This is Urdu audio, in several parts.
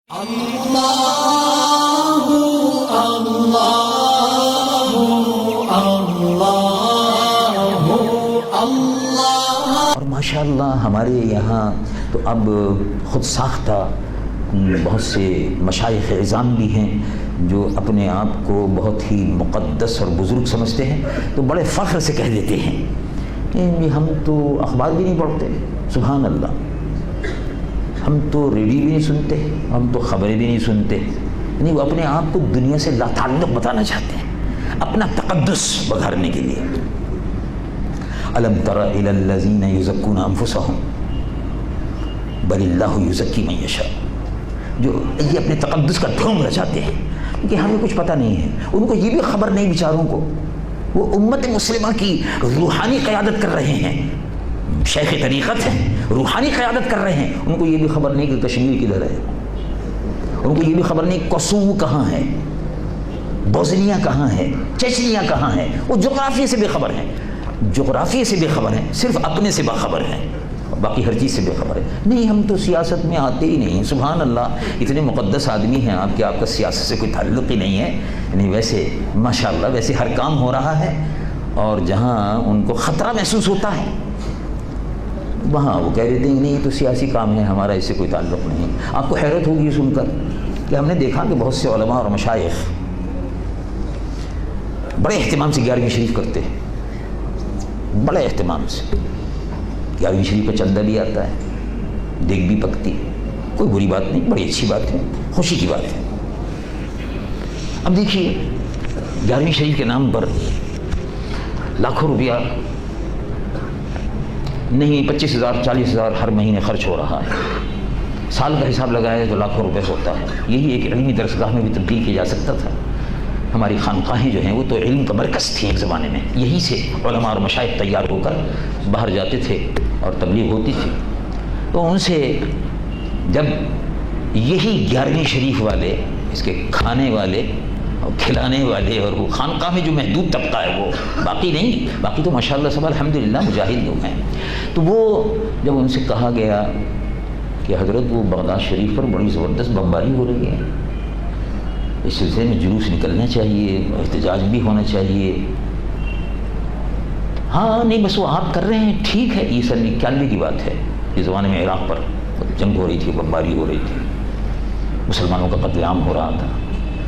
اللہ اللہ اللہ اللہ۔ اور ماشاءاللہ ہمارے یہاں تو اب خود ساختہ بہت سے مشائخ اعظام بھی ہیں جو اپنے آپ کو بہت ہی مقدس اور بزرگ سمجھتے ہیں، تو بڑے فخر سے کہہ دیتے ہیں کہ ہم تو اخبار بھی نہیں پڑھتے، سبحان اللہ، ہم تو ریڈیو بھی نہیں سنتے، ہم تو خبریں بھی نہیں سنتے۔ یعنی وہ اپنے آپ کو دنیا سے لا تعلق بتانا چاہتے ہیں، اپنا تقدس بگھارنے کے لیے۔ الم تر الی الذین یزکون انفسہم بل اللہ یزکی من یشاء، جو یہ اپنے تقدس کا ڈھونگ رچاتے ہیں کہ ہمیں کچھ پتہ نہیں ہے، ان کو یہ بھی خبر نہیں بیچاروں کو، وہ امت مسلمہ کی روحانی قیادت کر رہے ہیں، شیخ طریقت ہیں، روحانی قیادت کر رہے ہیں، ان کو یہ بھی خبر نہیں کہ کشمیر کدھر ہے، ان کو یہ بھی خبر نہیں کوسوو کہاں ہے، بوسنیا کہاں ہے، چیچنیا کہاں ہے، وہ جغرافیے سے بے خبر ہیں، جغرافیے سے بے خبر ہیں، صرف اپنے سے باخبر ہیں، باقی ہر چیز سے بے خبر ہے۔ نہیں، ہم تو سیاست میں آتے ہی نہیں، سبحان اللہ، اتنے مقدس آدمی ہیں آپ کہ آپ کا سیاست سے کوئی تعلق ہی نہیں ہے۔ یعنی ویسے ماشاءاللہ ویسے ہر کام ہو رہا ہے، اور جہاں ان کو خطرہ محسوس ہوتا ہے وہاں وہ کہہ دیتے ہیں نہیں یہ تو سیاسی کام ہے، ہمارا اس سے کوئی تعلق نہیں۔ آپ کو حیرت ہوگی سن کر کہ ہم نے دیکھا کہ بہت سے علماء اور مشائخ بڑے اہتمام سے 11ویں شریف کرتے ہیں، بڑے اہتمام سے 11ویں شریف کا چندہ بھی آتا ہے، دیگ بھی پکتی، کوئی بری بات نہیں، بڑی اچھی بات ہے، خوشی کی بات ہے۔ اب دیکھیے 11ویں شریف کے نام پر لاکھوں روپیہ نہیں، 25,000 40,000 ہر مہینے خرچ ہو رہا ہے، سال کا حساب لگائے تو لاکھوں روپے ہوتا ہے۔ یہی ایک علمی درسگاہ میں بھی تبدیل کیا جا سکتا تھا۔ ہماری خانقاہیں جو ہیں وہ تو علم کا مرکز تھی ایک زمانے میں، یہی سے علماء اور مشائخ تیار ہو کر باہر جاتے تھے اور تبلیغ ہوتی تھی۔ تو ان سے جب یہی 11ویں شریف والے، اس کے کھانے والے اور کھلانے والے، اور وہ خانقاہ میں جو محدود طبقہ ہے وہ باقی نہیں، باقی تو ماشاءاللہ سب الحمدللہ مجاہد لوگ ہیں، تو وہ جب ان سے کہا گیا کہ حضرت وہ بغداد شریف پر بڑی زبردست بمباری ہو رہی ہے، اس سلسلے میں جلوس نکلنا چاہیے، احتجاج بھی ہونا چاہیے۔ ہاں نہیں بس وہ آپ کر رہے ہیں، ٹھیک ہے، یہ سن 91 کی بات ہے، اس زمانے میں عراق پر جنگ ہو رہی تھی، بمباری ہو رہی تھی، مسلمانوں کا قتل عام ہو رہا تھا۔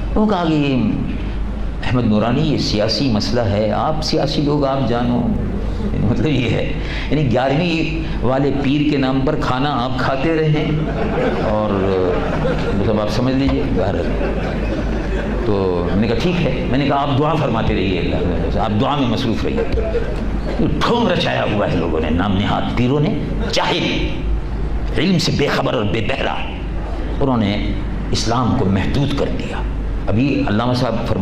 انہوں نے کہا کہ یہ احمد نورانی یہ سیاسی مسئلہ ہے، آپ سیاسی لوگ آپ جانو، مطلب یہ ہے، یعنی 11ویں والے پیر کے نام پر کھانا آپ کھاتے رہیں، اور مطلب آپ سمجھ لیجیے بہرحال۔ تو میں نے کہا ٹھیک ہے، میں نے کہا آپ دعا فرماتے رہیے، اللہ آپ دعا میں مصروف رہیے۔ ڈھونگ رچایا ہوا ہے لوگوں نے، نام نہاد پیروں نے، جاہل، علم سے بے خبر اور بے بہرا، انہوں نے اسلام کو محدود کر دیا۔ ابھی علامہ صاحب